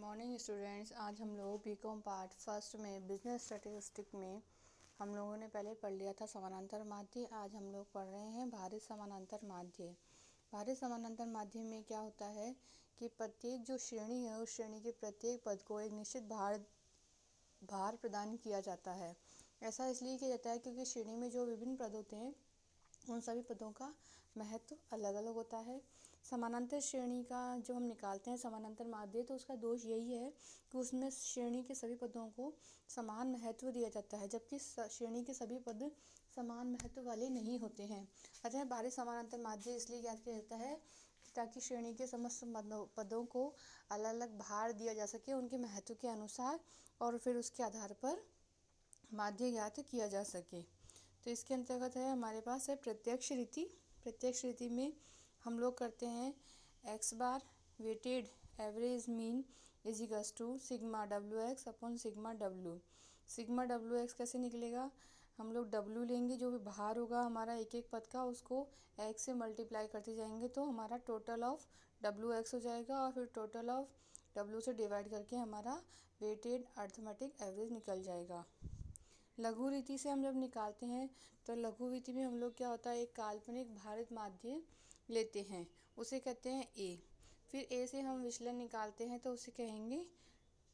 Morning students. आज हम लोग बीकॉम पार्ट फर्स्ट में बिजनेस स्टैटिस्टिक में हम लोगों ने पहले पढ़ लिया था समानांतर माध्य। आज हम लोग पढ़ रहे हैं भारित समानांतर माध्य। भारित समानांतर माध्य में क्या होता है कि प्रत्येक जो श्रेणी है उस श्रेणी के प्रत्येक पद को एक निश्चित भार प्रदान किया जाता है। ऐसा इसलिए किया जाता है क्योंकि श्रेणी में जो विभिन्न पद होते हैं उन सभी पदों का महत्व अलग अलग होता है। समानांतर श्रेणी का जो हम निकालते हैं समानांतर माध्य, तो उसका दोष यही है कि उसमें श्रेणी के सभी पदों को समान महत्व दिया जाता है, जबकि श्रेणी के सभी पद समान महत्व वाले नहीं होते हैं। अतः भारित समानांतर माध्य इसलिए ज्ञात किया जाता है ताकि श्रेणी के समस्त पदों को अलग अलग भार दिया जा सके उनके महत्व के अनुसार, और फिर उसके आधार पर माध्य ज्ञात किया जा सके। तो इसके अंतर्गत है हमारे पास है प्रत्यक्ष रीति। प्रत्यक्ष रीति में हम लोग करते हैं x bar weighted average mean is equals to sigma W x upon sigma W. Sigma W x कैसे निकलेगा? हम लोग डब्ल्यू लेंगे, जो भी भार होगा हमारा एक एक पद का उसको एक्स से मल्टीप्लाई करते जाएंगे तो हमारा टोटल ऑफ डब्ल्यू एक्स हो जाएगा, और फिर टोटल ऑफ डब्ल्यू से डिवाइड करके हमारा वेटेड अर्थमेटिक एवरेज निकल जाएगा। लघु रीति से हम जब निकालते हैं तो लघु रीति में हम लोग क्या होता है एक काल्पनिक भारित माध्य लेते हैं, उसे कहते हैं ए। फिर ए से हम विचलन निकालते हैं तो उसे कहेंगे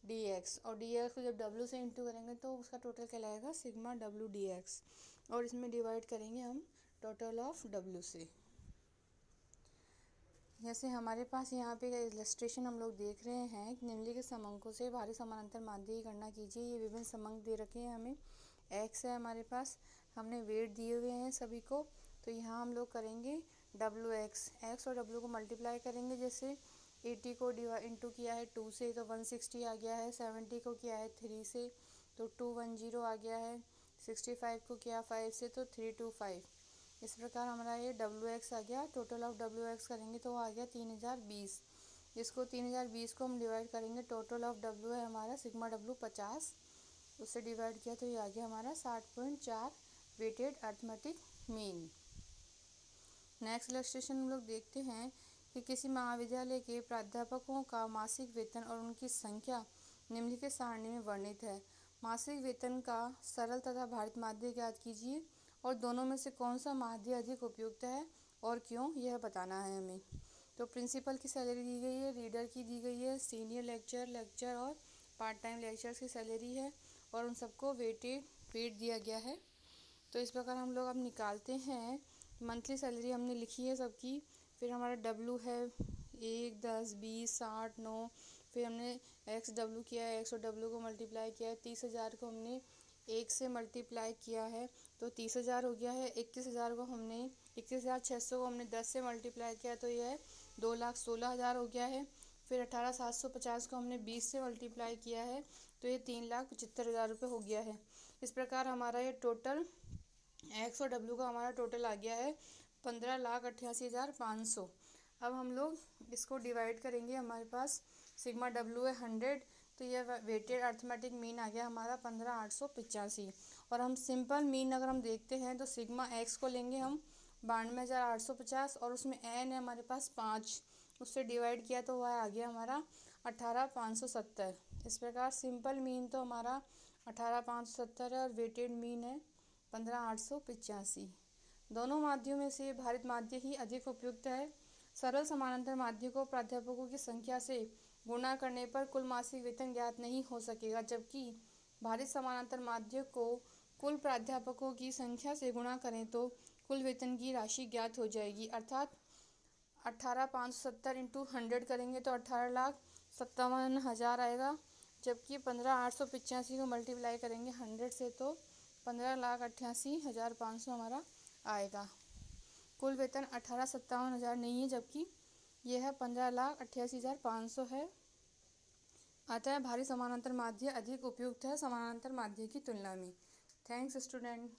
डी एक्स, और डी एक्स को जब डब्ल्यू से इंटू करेंगे तो उसका टोटल कहलाएगा सिग्मा डब्ल्यू डी एक्स, और इसमें डिवाइड करेंगे हम टोटल ऑफ डब्ल्यू से। जैसे हमारे पास यहाँ पे इलस्ट्रेशन हम लोग देख रहे हैं, निम्नलिखित समंकों से भारित समानांतर माध्य की गणना कीजिए। ये विभिन्न समंक दे रखे हैं हमें। एक्स है हमारे पास, हमने वेट दिए हुए हैं सभी को, तो यहाँ हम लोग करेंगे डब्ल्यू एक्स। एक्स और डब्ल्यू को मल्टीप्लाई करेंगे, जैसे 80 को इंटू किया है 2 से तो 160 आ गया है, 70 को किया है 3 से तो 210 आ गया है, 65 को किया 5 से तो 325। इस प्रकार हमारा ये डब्ल्यू एक्स आ गया। टोटल ऑफ डब्ल्यू एक्स करेंगे तो आ गया 3020। इसको 3020 को हम डिवाइड करेंगे, टोटल ऑफ डब्ल्यू है हमारा सिग्मा डब्ल्यू 50, उससे डिवाइड किया तो ये आ गया हमारा 60.4 weighted arithmetic mean. Next illustration हम लोग देखते हैं कि किसी महाविद्यालय के प्राध्यापकों का मासिक वेतन और उनकी संख्या निम्नलिखित सारणी में वर्णित है। मासिक वेतन का सरल तथा भारित माध्य ज्ञात कीजिए, और दोनों में से कौन सा माध्य अधिक उपयुक्त है और क्यों, यह बताना है हमें। तो प्रिंसिपल की सैलरी दी गई है, रीडर की दी गई है, सीनियर लेक्चर और पार्ट टाइम लेक्चर्स की सैलरी है, और उन सबको वेट दिया गया है। तो इस प्रकार हम लोग अब निकालते हैं। मंथली सैलरी हमने लिखी है सबकी, फिर हमारा डब्ल्यू है 1, 10, 20, 60, 9, फिर हमने एक्स डब्ल्यू किया है, एक्स और डब्ल्यू को मल्टीप्लाई किया है। 30,000 को हमने 1 से मल्टीप्लाई किया है तो 30,000 हो गया है। 21,600 को हमने 10 से मल्टीप्लाई किया तो यह 2,16,000 हो गया है। फिर 18,750 को हमने 20 से मल्टीप्लाई किया है तो ये 3,75,000 रुपये हो गया है। इस प्रकार हमारा ये टोटल एक्स और डब्ल्यू का हमारा टोटल आ गया है 15,88,500। अब हम लोग इसको डिवाइड करेंगे। हमारे पास सिग्मा डब्ल्यू है 100, तो यह वेटेड अर्थमेटिक मीन आ गया हमारा 15,885। और हम सिंपल मीन अगर हम देखते हैं तो सिग्मा एक्स को लेंगे हम 92,850, और उसमें एन है हमारे पास 5, उससे डिवाइड किया तो वह आ गया हमारा 18,570। इस प्रकार सिंपल मीन तो हमारा 18,570 है और वेटेड मीन है 15,885। दोनों माध्यों में से भारित माध्य ही अधिक उपयुक्त है। सरल समानांतर माध्य को प्राध्यापकों की संख्या से गुणा करने पर कुल मासिक वेतन ज्ञात नहीं हो सकेगा, जबकि भारित समानांतर माध्य को कुल प्राध्यापकों की संख्या से गुणा करें तो कुल वेतन की राशि ज्ञात हो जाएगी। अर्थात 18,570 इंटू 100 करेंगे तो 18,57,000 आएगा, जबकि 15,885 को मल्टीप्लाई करेंगे 100 से तो 15,88,500 हमारा आएगा। कुल वेतन 18,57,000 नहीं है, जबकि यह 15,88,500 है। अतः भारित समानांतर माध्य अधिक उपयुक्त है समानांतर माध्य की तुलना में। Thanks student.